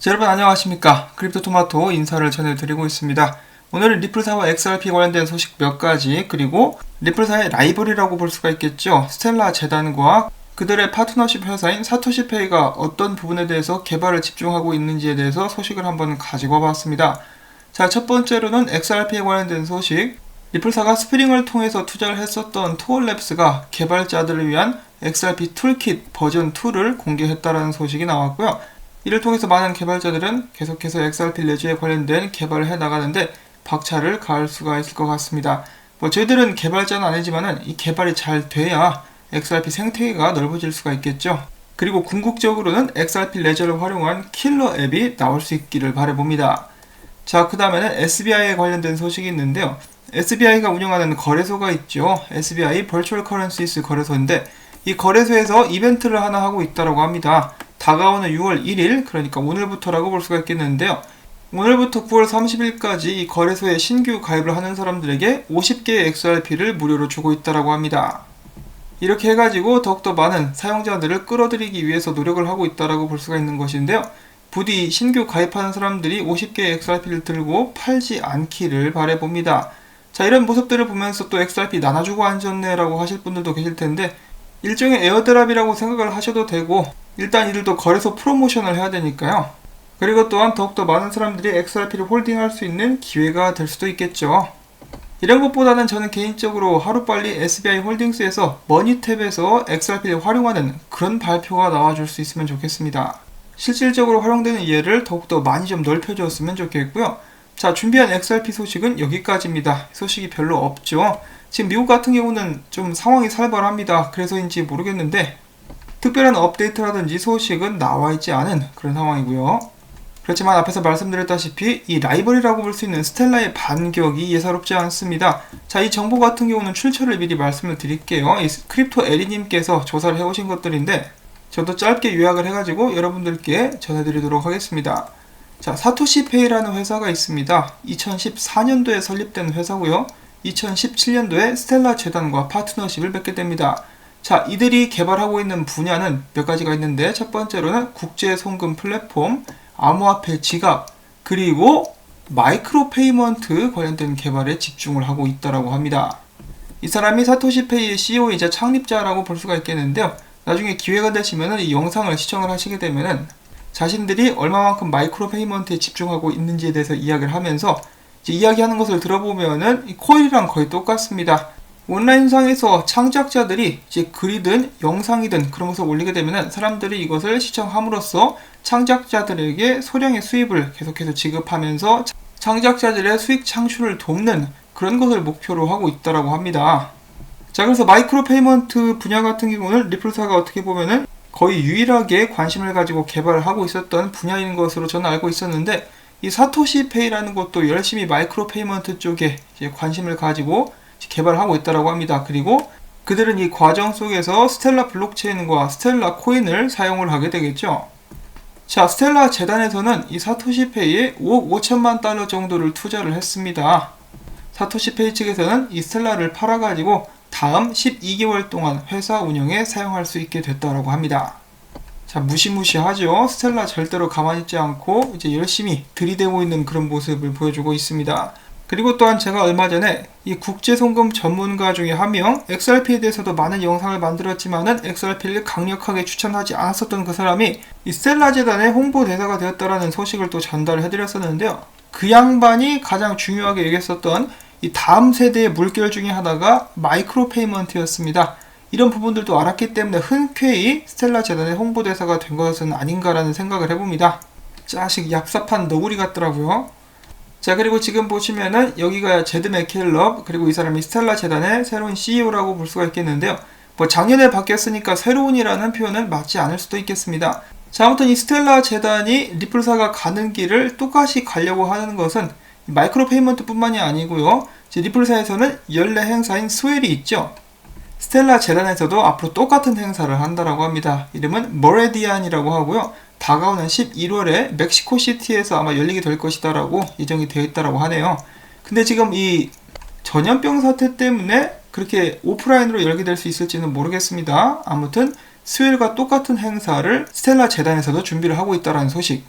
자, 여러분 안녕하십니까. 크립토토마토 인사를 전해드리고 있습니다. 오늘은 리플사와 XRP 관련된 소식 몇 가지, 그리고 리플사의 라이벌이라고 볼 수가 있겠죠. 스텔라 재단과 그들의 파트너십 회사인 사토시페이가 어떤 부분에 대해서 개발을 집중하고 있는지에 대해서 소식을 한번 가지고 와봤습니다. 자, 첫 번째로는 XRP에 관련된 소식. 리플사가 스프링을 통해서 투자를 했었던 투어랩스가 개발자들을 위한 XRP 툴킷 버전 2를 공개했다는 소식이 나왔고요. 이를 통해서 많은 개발자들은 계속해서 XRP 레저에 관련된 개발을 해나가는데 박차를 가할 수가 있을 것 같습니다. 저희들은 개발자는 아니지만은 이 개발이 잘 돼야 XRP 생태계가 넓어질 수가 있겠죠. 그리고 궁극적으로는 XRP 레저를 활용한 킬러 앱이 나올 수 있기를 바라봅니다. 자, 그 다음에는 SBI에 관련된 소식이 있는데요. SBI가 운영하는 거래소가 있죠. SBI Virtual Currencies 거래소인데 이 거래소에서 이벤트를 하나 하고 있다고 합니다. 다가오는 6월 1일, 그러니까 오늘부터라고 볼 수가 있겠는데요. 오늘부터 9월 30일까지 이 거래소에 신규 가입을 하는 사람들에게 50개의 XRP를 무료로 주고 있다고 합니다. 이렇게 해가지고 더욱더 많은 사용자들을 끌어들이기 위해서 노력을 하고 있다고 볼 수가 있는 것인데요. 부디 신규 가입하는 사람들이 50개의 XRP를 들고 팔지 않기를 바라봅니다. 자, 이런 모습들을 보면서 또 XRP 나눠주고 앉았네 라고 하실 분들도 계실 텐데 일종의 에어드랍이라고 생각을 하셔도 되고, 일단 이들도 거래소 프로모션을 해야 되니까요. 그리고 또한 더욱더 많은 사람들이 XRP를 홀딩할 수 있는 기회가 될 수도 있겠죠. 이런 것보다는 저는 개인적으로 하루빨리 SBI 홀딩스에서 머니탭에서 XRP를 활용하는 그런 발표가 나와줄 수 있으면 좋겠습니다. 실질적으로 활용되는 예를 더욱더 많이 좀 넓혀줬으면 좋겠고요. 자, 준비한 XRP 소식은 여기까지입니다. 소식이 별로 없죠. 지금 미국 같은 경우는 좀 상황이 살벌합니다. 그래서인지 모르겠는데 특별한 업데이트라든지 소식은 나와있지 않은 그런 상황이고요. 그렇지만 앞에서 말씀드렸다시피 이 라이벌이라고 볼 수 있는 스텔라의 반격이 예사롭지 않습니다. 자, 이 정보 같은 경우는 출처를 미리 말씀을 드릴게요. 이 크립토 에리님께서 조사를 해오신 것들인데 저도 짧게 요약을 해가지고 여러분들께 전해드리도록 하겠습니다. 자, 사토시페이라는 회사가 있습니다. 2014년도에 설립된 회사고요. 2017년도에 스텔라 재단과 파트너십을 맺게 됩니다. 자, 이들이 개발하고 있는 분야는 몇 가지가 있는데 첫 번째로는 국제 송금 플랫폼, 암호화폐 지갑, 그리고 마이크로 페이먼트 관련된 개발에 집중을 하고 있다고 합니다. 이 사람이 사토시페이의 CEO이자 창립자라고 볼 수가 있겠는데요. 나중에 기회가 되시면 이 영상을 시청을 하시게 되면은 자신들이 얼마만큼 마이크로 페이먼트에 집중하고 있는지에 대해서 이야기를 하면서 이야기하는 것을 들어보면은 이 코일이랑 거의 똑같습니다. 온라인상에서 창작자들이 이제 글이든 영상이든 그런 것을 올리게 되면은 사람들이 이것을 시청함으로써 창작자들에게 소량의 수입을 계속해서 지급하면서 창작자들의 수익 창출을 돕는 그런 것을 목표로 하고 있다고 합니다. 자, 그래서 마이크로 페이먼트 분야 같은 경우는 리플사가 어떻게 보면은 거의 유일하게 관심을 가지고 개발을 하고 있었던 분야인 것으로 저는 알고 있었는데 이 사토시페이라는 것도 열심히 마이크로 페이먼트 쪽에 이제 관심을 가지고 개발하고 있다고 합니다. 그리고 그들은 이 과정 속에서 스텔라 블록체인과 스텔라 코인을 사용을 하게 되겠죠. 자, 스텔라 재단에서는 이 사토시페이에 5억 5천만 달러 정도를 투자를 했습니다. 사토시페이 측에서는 이 스텔라를 팔아가지고 다음 12개월 동안 회사 운영에 사용할 수 있게 됐다고 합니다. 자, 무시무시하죠. 스텔라 절대로 가만히 있지 않고 이제 열심히 들이대고 있는 그런 모습을 보여주고 있습니다. 그리고 또한 제가 얼마 전에 이 국제송금 전문가 중에 한 명, XRP에 대해서도 많은 영상을 만들었지만은 XRP를 강력하게 추천하지 않았었던 그 사람이 이 스텔라 재단의 홍보대사가 되었다라는 소식을 또 전달을 해드렸었는데요. 그 양반이 가장 중요하게 여겼었던 이 다음 세대의 물결 중에 하나가 마이크로 페이먼트였습니다. 이런 부분들도 알았기 때문에 흔쾌히 스텔라 재단의 홍보대사가 된 것은 아닌가라는 생각을 해봅니다. 자식 얍삽한 너구리 같더라고요. 자, 그리고 지금 보시면은 여기가 제드 맥켈럽, 그리고 이 사람이 스텔라 재단의 새로운 CEO라고 볼 수가 있겠는데요. 작년에 바뀌었으니까 새로운이라는 표현은 맞지 않을 수도 있겠습니다. 자, 아무튼 이 스텔라 재단이 리플사가 가는 길을 똑같이 가려고 하는 것은 마이크로 페이먼트 뿐만이 아니고요. 리플사에서는 연례 행사인 스웰이 있죠. 스텔라 재단에서도 앞으로 똑같은 행사를 한다고 합니다. 이름은 머레디안이라고 하고요. 다가오는 11월에 멕시코시티에서 아마 열리게 될 것이다 라고 예정이 되어 있다고 하네요. 근데 지금 이 전염병 사태 때문에 그렇게 오프라인으로 열게 될 수 있을지는 모르겠습니다. 아무튼 스웰과 똑같은 행사를 스텔라 재단에서도 준비를 하고 있다는 소식.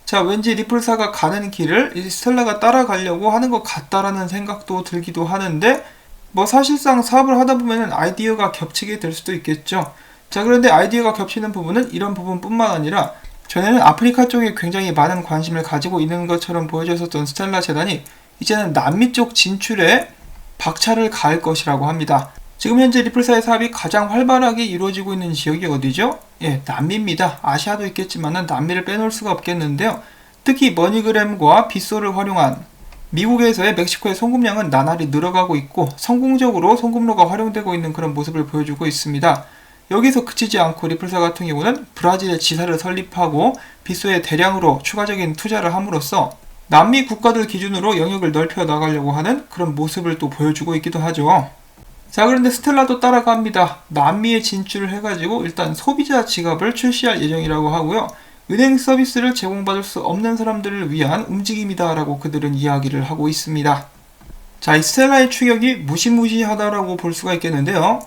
자, 왠지 리플사가 가는 길을 이 스텔라가 따라가려고 하는 것 같다라는 생각도 들기도 하는데, 뭐 사실상 사업을 하다 보면은 아이디어가 겹치게 될 수도 있겠죠. 자, 그런데 아이디어가 겹치는 부분은 이런 부분뿐만 아니라 전에는 아프리카 쪽에 굉장히 많은 관심을 가지고 있는 것처럼 보여졌었던 스텔라 재단이 이제는 남미 쪽 진출에 박차를 가할 것이라고 합니다. 지금 현재 리플사의 사업이 가장 활발하게 이루어지고 있는 지역이 어디죠? 예, 남미입니다. 아시아도 있겠지만 남미를 빼놓을 수가 없겠는데요. 특히 머니그램과 빗소를 활용한 미국에서의 멕시코의 송금량은 나날이 늘어가고 있고 성공적으로 송금로가 활용되고 있는 그런 모습을 보여주고 있습니다. 여기서 그치지 않고 리플사 같은 경우는 브라질에 지사를 설립하고 빗소에 대량으로 추가적인 투자를 함으로써 남미 국가들 기준으로 영역을 넓혀 나가려고 하는 그런 모습을 또 보여주고 있기도 하죠. 자, 그런데 스텔라도 따라갑니다. 남미에 진출을 해가지고 일단 소비자 지갑을 출시할 예정이라고 하고요. 은행 서비스를 제공받을 수 없는 사람들을 위한 움직임이다 라고 그들은 이야기를 하고 있습니다. 자, 이 스텔라의 추격이 무시무시하다라고 볼 수가 있겠는데요.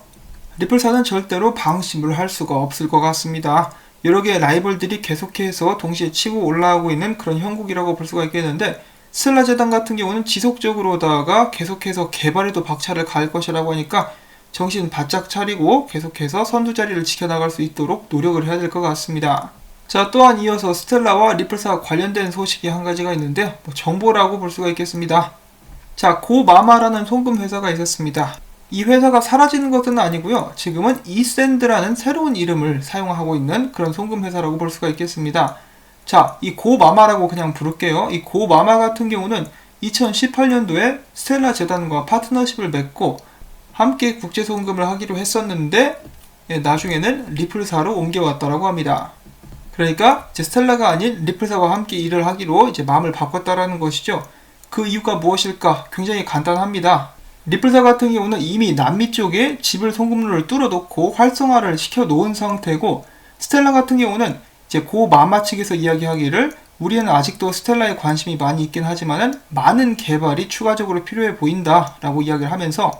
리플사는 절대로 방심을 할 수가 없을 것 같습니다. 여러 개의 라이벌들이 계속해서 동시에 치고 올라오고 있는 그런 형국이라고 볼 수가 있겠는데, 스텔라 재단 같은 경우는 지속적으로다가 계속해서 개발에도 박차를 가할 것이라고 하니까 정신 바짝 차리고 계속해서 선두 자리를 지켜나갈 수 있도록 노력을 해야 될 것 같습니다. 자, 또한 이어서 스텔라와 리플사와 관련된 소식이 한 가지가 있는데요. 정보라고 볼 수가 있겠습니다. 자, 고마마라는 송금 회사가 있었습니다. 이 회사가 사라지는 것은 아니고요. 지금은 이샌드라는 새로운 이름을 사용하고 있는 그런 송금 회사라고 볼 수가 있겠습니다. 자, 이 고마마라고 그냥 부를게요. 이 고마마 같은 경우는 2018년도에 스텔라 재단과 파트너십을 맺고 함께 국제 송금을 하기로 했었는데, 나중에는 리플사로 옮겨왔다라고 합니다. 그러니까 이제 스텔라가 아닌 리플사와 함께 일을 하기로 이제 마음을 바꿨다라는 것이죠. 그 이유가 무엇일까? 굉장히 간단합니다. 리플사 같은 경우는 이미 남미 쪽에 지불 송금로를 뚫어놓고 활성화를 시켜놓은 상태고, 스텔라 같은 경우는 이제 고마마 측에서 이야기하기를 우리는 아직도 스텔라에 관심이 많이 있긴 하지만은 많은 개발이 추가적으로 필요해 보인다라고 이야기를 하면서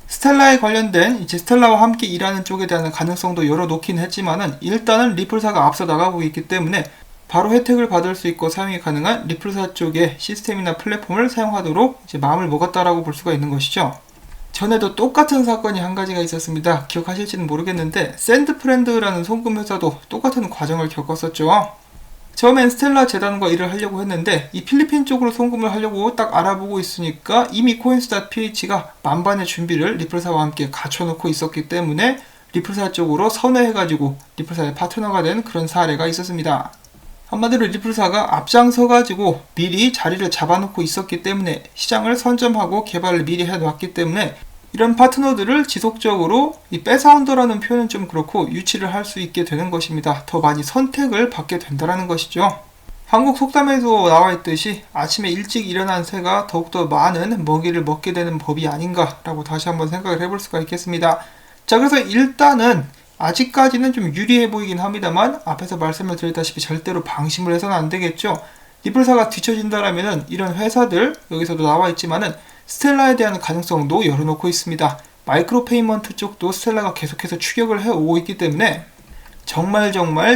스텔라에 관련된 이제 스텔라와 함께 일하는 쪽에 대한 가능성도 열어놓긴 했지만은 일단은 리플사가 앞서 나가고 있기 때문에 바로 혜택을 받을 수 있고 사용이 가능한 리플사 쪽의 시스템이나 플랫폼을 사용하도록 이제 마음을 먹었다라고 볼 수가 있는 것이죠. 전에도 똑같은 사건이 한 가지가 있었습니다. 기억하실지는 모르겠는데 샌드프렌드라는 송금 회사도 똑같은 과정을 겪었었죠. 처음엔 스텔라 재단과 일을 하려고 했는데 이 필리핀 쪽으로 송금을 하려고 딱 알아보고 있으니까 이미 coins.ph가 만반의 준비를 리플사와 함께 갖춰놓고 있었기 때문에 리플사 쪽으로 선회해가지고 리플사의 파트너가 된 그런 사례가 있었습니다. 한마디로 리플사가 앞장서가지고 미리 자리를 잡아놓고 있었기 때문에 시장을 선점하고 개발을 미리 해놨기 때문에 이런 파트너들을 지속적으로 이 뺏어온다라는 표현은 좀 그렇고 유치를 할 수 있게 되는 것입니다. 더 많이 선택을 받게 된다는 것이죠. 한국 속담에도 나와 있듯이 아침에 일찍 일어난 새가 더욱더 많은 먹이를 먹게 되는 법이 아닌가라고 다시 한번 생각을 해볼 수가 있겠습니다. 자, 그래서 일단은 아직까지는 좀 유리해 보이긴 합니다만 앞에서 말씀을 드렸다시피 절대로 방심을 해서는 안 되겠죠. 리플사가 뒤처진다라면은 이런 회사들 여기서도 나와 있지만은 스텔라에 대한 가능성도 열어놓고 있습니다. 마이크로 페이먼트 쪽도 스텔라가 계속해서 추격을 해오고 있기 때문에 정말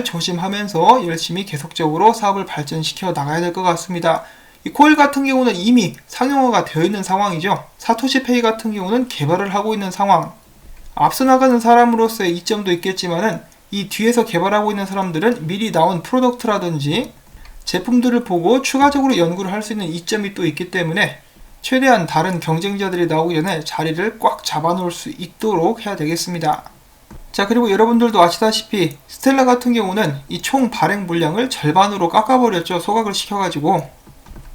조심하면서 열심히 계속적으로 사업을 발전시켜 나가야 될 것 같습니다. 이 코일 같은 경우는 이미 상용화가 되어 있는 상황이죠. 사토시페이 같은 경우는 개발을 하고 있는 상황. 앞서 나가는 사람으로서의 이점도 있겠지만은 이 뒤에서 개발하고 있는 사람들은 미리 나온 프로덕트라든지 제품들을 보고 추가적으로 연구를 할 수 있는 이점이 또 있기 때문에 최대한 다른 경쟁자들이 나오기 전에 자리를 꽉 잡아놓을 수 있도록 해야 되겠습니다. 자, 그리고 여러분들도 아시다시피 스텔라 같은 경우는 이 총 발행 물량을 절반으로 깎아버렸죠. 소각을 시켜가지고.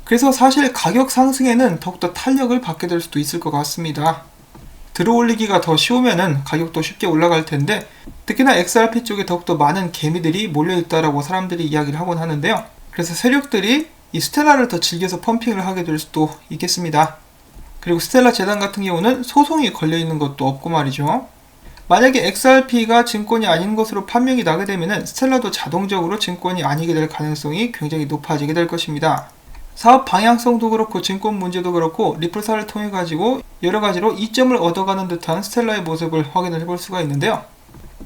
그래서 사실 가격 상승에는 더욱더 탄력을 받게 될 수도 있을 것 같습니다. 들어올리기가 더 쉬우면은 가격도 쉽게 올라갈 텐데 특히나 XRP 쪽에 더욱더 많은 개미들이 몰려있다라고 사람들이 이야기를 하곤 하는데요. 그래서 세력들이 이 스텔라를 더 즐겨서 펌핑을 하게 될 수도 있겠습니다. 그리고 스텔라 재단 같은 경우는 소송이 걸려있는 것도 없고 말이죠. 만약에 XRP가 증권이 아닌 것으로 판명이 나게 되면 스텔라도 자동적으로 증권이 아니게 될 가능성이 굉장히 높아지게 될 것입니다. 사업 방향성도 그렇고 증권 문제도 그렇고 리플사를 통해 가지고 여러 가지로 이점을 얻어가는 듯한 스텔라의 모습을 확인을 해볼 수가 있는데요.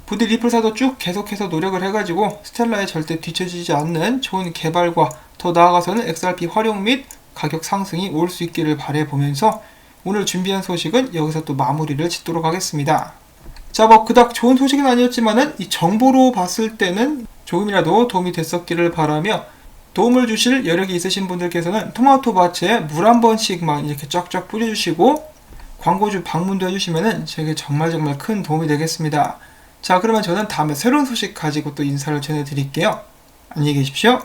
부디 리플사도 쭉 계속해서 노력을 해가지고 스텔라에 절대 뒤처지지 않는 좋은 개발과 더 나아가서는 XRP 활용 및 가격 상승이 올 수 있기를 바라보면서 오늘 준비한 소식은 여기서 또 마무리를 짓도록 하겠습니다. 자, 뭐 그닥 좋은 소식은 아니었지만은 이 정보로 봤을 때는 조금이라도 도움이 됐었기를 바라며, 도움을 주실 여력이 있으신 분들께서는 토마토 밭에 물 한 번씩만 이렇게 쫙쫙 뿌려주시고 광고주 방문도 해주시면은 제게 정말 큰 도움이 되겠습니다. 자, 그러면 저는 다음에 새로운 소식 가지고 또 인사를 전해드릴게요. 안녕히 계십시오.